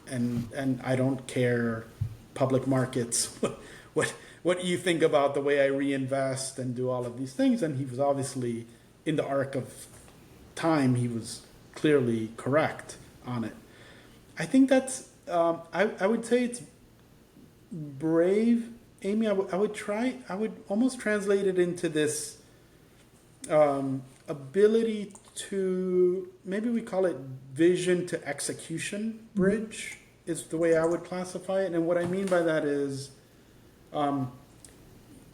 Speaker 1: and I don't care, public markets, what do you think about the way I reinvest and do all of these things? And he was obviously, in the arc of time, he was clearly correct on it. I think that's, I would say it's brave. Amy, I would almost translate it into this ability to, maybe we call it vision to execution bridge, is the way I would classify it. And what I mean by that is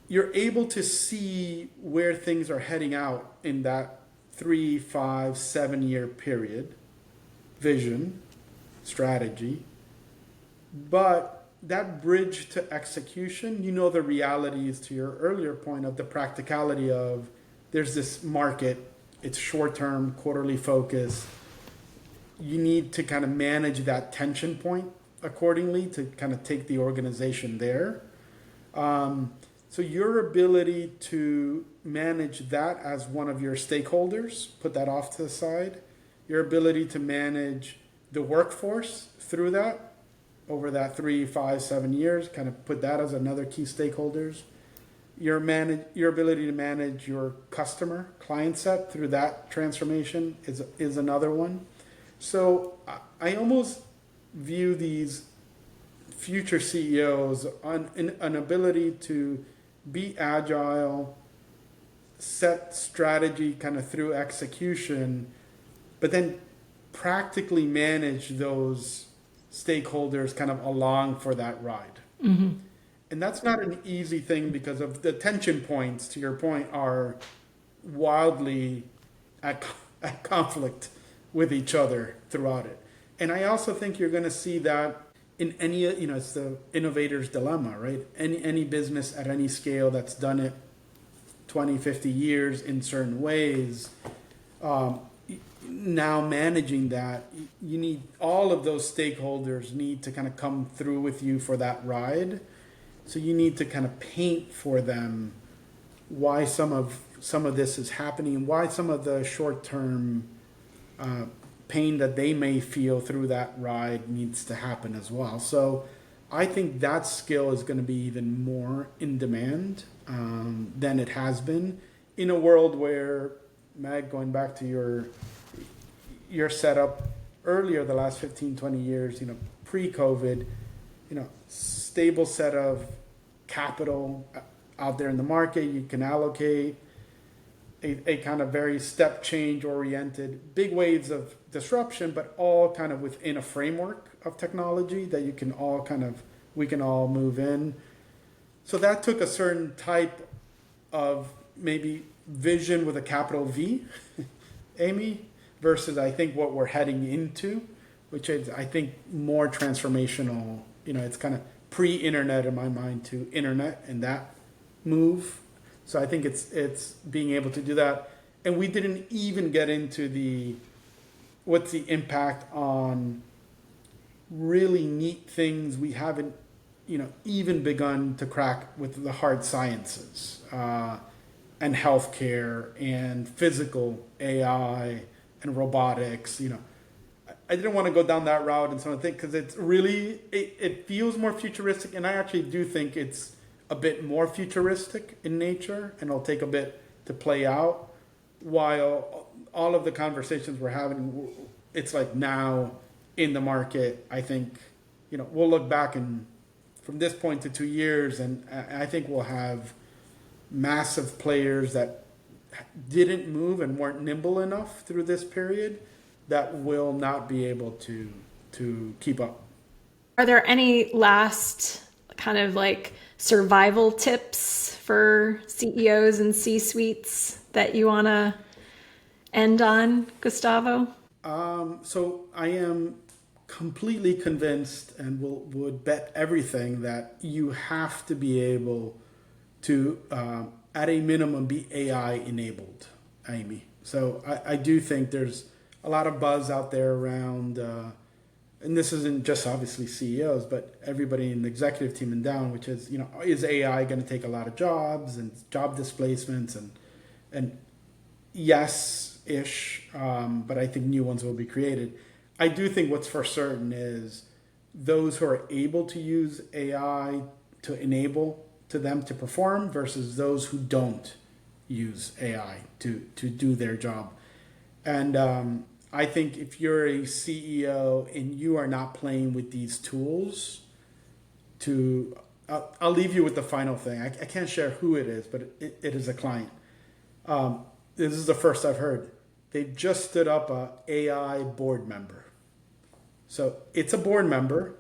Speaker 1: you're able to see where things are heading out in that 3, 5, 7 year period, vision, strategy. But that bridge to execution, the realities, to your earlier point, of the practicality of there's this market, it's short-term, quarterly focus. You need to kind of manage that tension point accordingly to kind of take the organization there. So your ability to manage that as one of your stakeholders, put that off to the side. Your ability to manage the workforce through that, over that 3, 5, 7 years, kind of put that as another key stakeholders. Your ability to manage your client set through that transformation is another one. So I almost view these future CEOs on an ability to be agile, set strategy kind of through execution, but then practically manage those stakeholders kind of along for that ride. Mm-hmm. And that's not an easy thing because of the tension points, to your point, are wildly at conflict with each other throughout it. And I also think you're going to see that in any, it's the innovator's dilemma, right? Any business at any scale that's done it 20, 50 years in certain ways, now managing that, you need all of those stakeholders need to kind of come through with you for that ride. So you need to kind of paint for them why some of this is happening, why some of the short-term pain that they may feel through that ride needs to happen as well. So I think that skill is going to be even more in demand than it has been. in a world where, Meg, going back to your setup earlier, the last 15, 20 years, pre-COVID, stable set of capital out there in the market, you can allocate a kind of very step change oriented, big waves of disruption, but all kind of within a framework of technology that we can all move in. So that took a certain type of maybe vision with a capital V, Amy, versus I think what we're heading into, which is I think more transformational. It's kind of pre-internet in my mind to internet and that move. So I think it's being able to do that. And we didn't even get into what's the impact on really neat things we haven't, even begun to crack with the hard sciences and healthcare and physical AI and robotics. I didn't want to go down that route and so I think because it's really, it feels more futuristic, and I actually do think it's a bit more futuristic in nature, and it'll take a bit to play out, while all of the conversations we're having, it's like now in the market. I think, we'll look back and from this point to 2 years, and I think we'll have massive players that didn't move and weren't nimble enough through this period that will not be able to keep up.
Speaker 2: Are there any last kind of like survival tips for CEOs and C-suites that you want to end on, Gustavo?
Speaker 1: So I am completely convinced and would bet everything that you have to be able to, at a minimum, be AI enabled, Amy. So I do think there's a lot of buzz out there around, and this isn't just obviously CEOs, but everybody in the executive team and down, which is, is AI going to take a lot of jobs and job displacements and yes-ish, but I think new ones will be created. I do think what's for certain is those who are able to use AI to enable to them to perform versus those who don't use AI to do their job. And I think if you're a CEO and you are not playing with these tools I'll leave you with the final thing. I can't share who it is, but it is a client. This is the first I've heard. They've just stood up a AI board member. So it's a board member,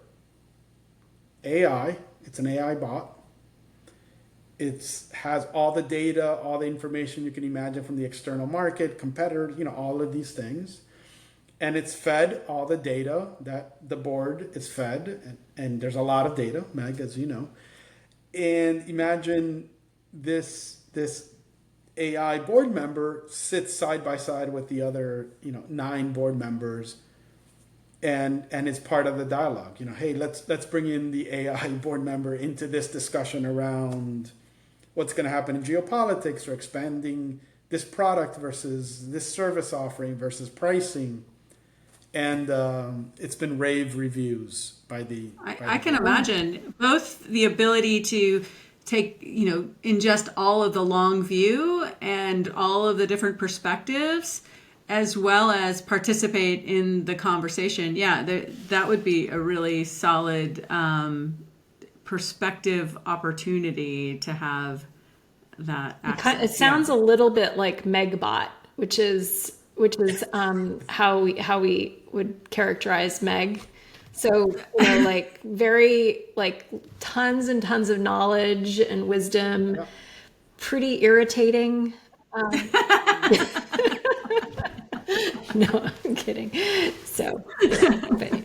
Speaker 1: AI, it's an AI bot. It has all the data, all the information you can imagine from the external market, competitors, all of these things. And it's fed all the data that the board is fed. And there's a lot of data, Meg, as you know. And imagine this AI board member sits side by side with the other, 9 board members and is part of the dialogue. Hey, let's bring in the AI board member into this discussion around what's going to happen in geopolitics or expanding this product versus this service offering versus pricing. And it's been rave reviews by the...
Speaker 3: I can imagine both the ability to take, ingest all of the long view and all of the different perspectives, as well as participate in the conversation. Yeah, that would be a really solid perspective opportunity to have that access.
Speaker 2: It sounds a little bit like Megbot, which is how we would characterize Meg. So, like very tons and tons of knowledge and wisdom, yeah. Pretty irritating. No, I'm kidding. So, but.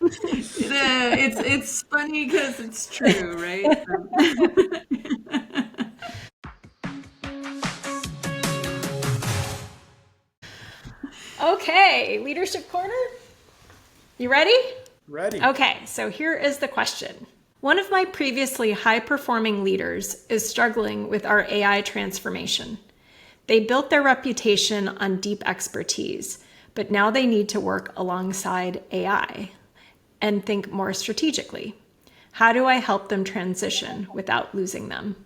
Speaker 3: It's funny because it's true, right?
Speaker 2: Okay, Leadership Corner. You ready?
Speaker 1: Ready.
Speaker 2: Okay, so here is the question. One of my previously high-performing leaders is struggling with our AI transformation. They built their reputation on deep expertise, but now they need to work alongside AI and think more strategically. How do I help them transition without losing them?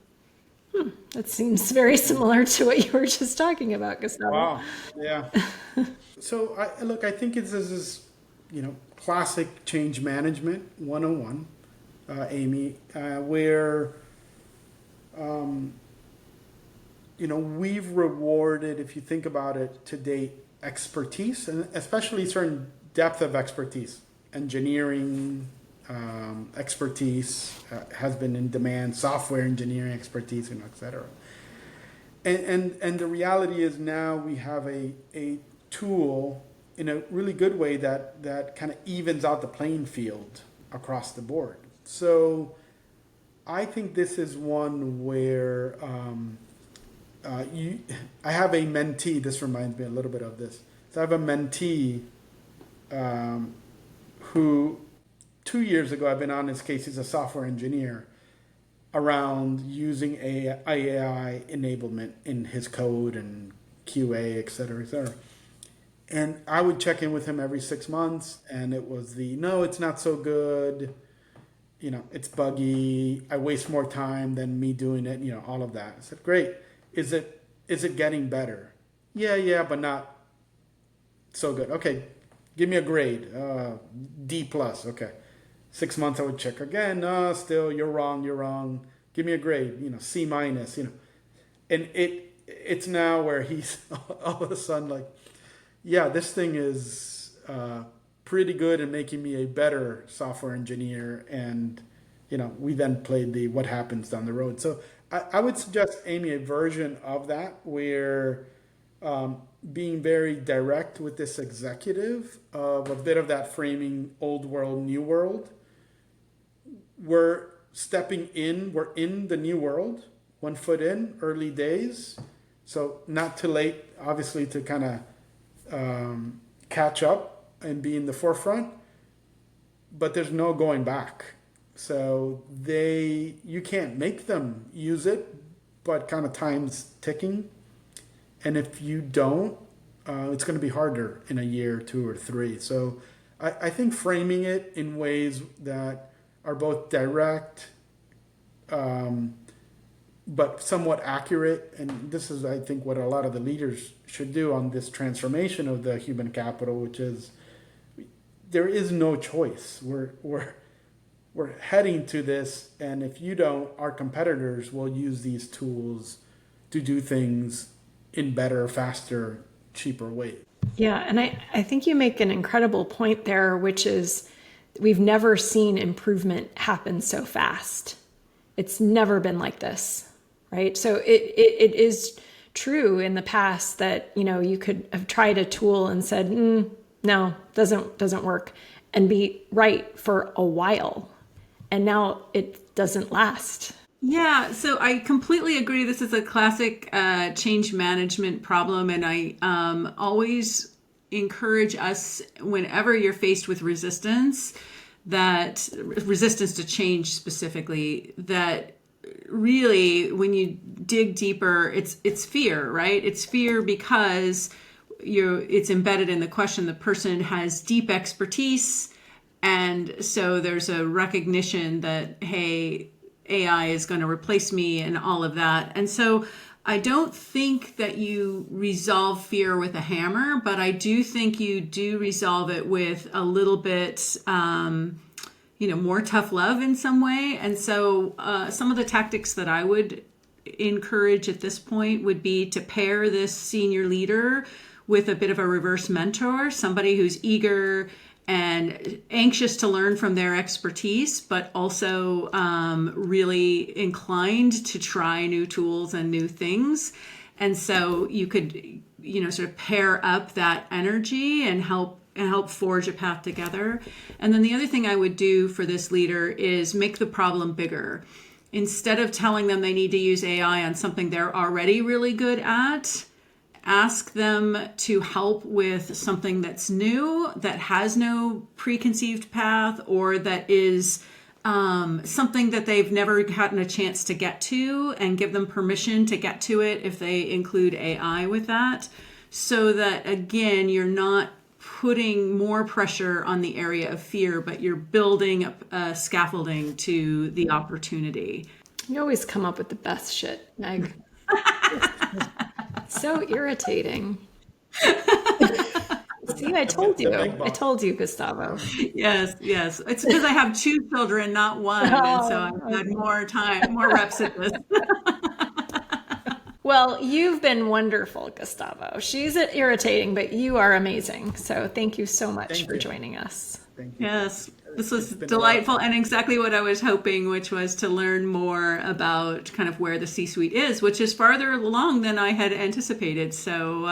Speaker 2: That seems very similar to what you were just talking about, Gustavo.
Speaker 1: Wow. Yeah. So I think this is, classic change management 101, Amy, where, we've rewarded, if you think about it to date, expertise, and especially certain depth of expertise. Engineering expertise has been in demand, software engineering expertise, et cetera. And the reality is now we have a tool in a really good way that kind of evens out the playing field across the board. So I think this is one where I have a mentee. This reminds me a little bit of this. So I have a mentee who 2 years ago, I've been on his case. He's a software engineer around using AI enablement in his code and QA, et cetera, et cetera. And I would check in with him every 6 months, and it was no, it's not so good. It's buggy. I waste more time than me doing it. All of that. I said, great. Is it getting better? Yeah, but not so good. Okay, give me a grade. D plus. Okay. 6 months I would check again. No, still you're wrong. Give me a grade. C minus. And it's now where he's all of a sudden like, yeah, this thing is pretty good at making me a better software engineer. And, we then played the what happens down the road. So I would suggest, Amy, a version of that where being very direct with this executive of a bit of that framing old world, new world. We're stepping in, we're in the new world, 1 foot in, early days. So not too late, obviously, to kind of catch up and be in the forefront, but there's no going back. So you can't make them use it, but kind of time's ticking. And if you don't, it's going to be harder in a year, 2 or 3. So I think framing it in ways that are both direct, but somewhat accurate. And this is, I think, what a lot of the leaders should do on this transformation of the human capital, which is there is no choice. We're heading to this, and if you don't, our competitors will use these tools to do things in better, faster, cheaper ways.
Speaker 2: Yeah, and I think you make an incredible point there, which is we've never seen improvement happen so fast. It's never been like this, right? So it is true in the past that, you could have tried a tool and said, no, doesn't work, and be right for a while. And now it doesn't last.
Speaker 3: Yeah, so I completely agree. This is a classic change management problem. And I always encourage us, whenever you're faced with resistance to change specifically, that really when you dig deeper, it's fear, right? It's fear because it's embedded in the question. The person has deep expertise. And so there's a recognition that, hey, AI is going to replace me and all of that. And so I don't think that you resolve fear with a hammer, but I do think you do resolve it with a little bit, more tough love in some way. And so some of the tactics that I would encourage at this point would be to pair this senior leader with a bit of a reverse mentor, somebody who's eager and anxious to learn from their expertise, but also really inclined to try new tools and new things. And so you could, sort of pair up that energy and help forge a path together. And then the other thing I would do for this leader is make the problem bigger. Instead of telling them they need to use AI on something they're already really good at, ask them to help with something that's new, that has no preconceived path, or that is something that they've never gotten a chance to get to, and give them permission to get to it if they include AI with that. So that, again, you're not putting more pressure on the area of fear, but you're building up scaffolding to the opportunity.
Speaker 2: You always come up with the best shit, Meg. So irritating. See, I told you. I told you, Gustavo.
Speaker 3: Yes, yes. It's because I have 2 children, not 1, and so I've had more time, more reps at this.
Speaker 2: Well, you've been wonderful, Gustavo. She's irritating, but you are amazing. So thank you so much for joining us.
Speaker 1: Thank you.
Speaker 3: Yes, this was delightful and exactly what I was hoping, which was to learn more about kind of where the C-suite is, which is farther along than I had anticipated. So,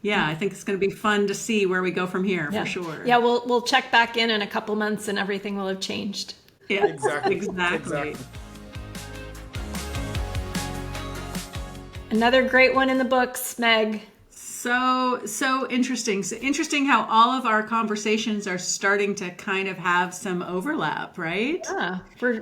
Speaker 3: yeah, I think it's going to be fun to see where we go from here, for sure.
Speaker 2: Yeah, we'll check back in a couple months and everything will have changed.
Speaker 3: Yeah,
Speaker 1: Exactly.
Speaker 2: Another great one in the books, Meg.
Speaker 3: So interesting. So interesting how all of our conversations are starting to kind of have some overlap, right?
Speaker 2: Yeah, we're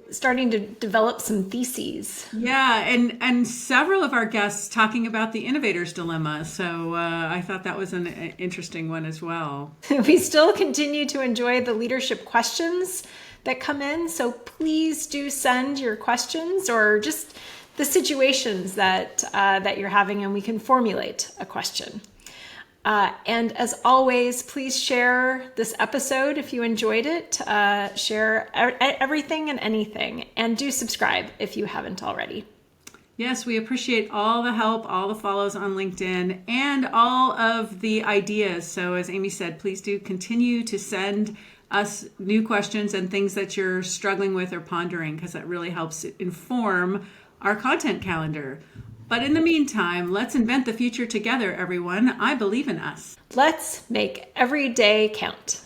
Speaker 2: starting to develop some theses.
Speaker 3: Yeah, and several of our guests talking about the innovator's dilemma. So I thought that was an interesting one as well.
Speaker 2: We still continue to enjoy the leadership questions that come in. So please do send your questions or just the situations that you're having, and we can formulate a question. And as always, please share this episode if you enjoyed it. Share everything and anything, and do subscribe if you haven't already.
Speaker 3: Yes, we appreciate all the help, all the follows on LinkedIn, and all of the ideas. So as Amy said, please do continue to send us new questions and things that you're struggling with or pondering, because that really helps inform our content calendar. But in the meantime, let's invent the future together, everyone. I believe in us.
Speaker 2: Let's make every day count.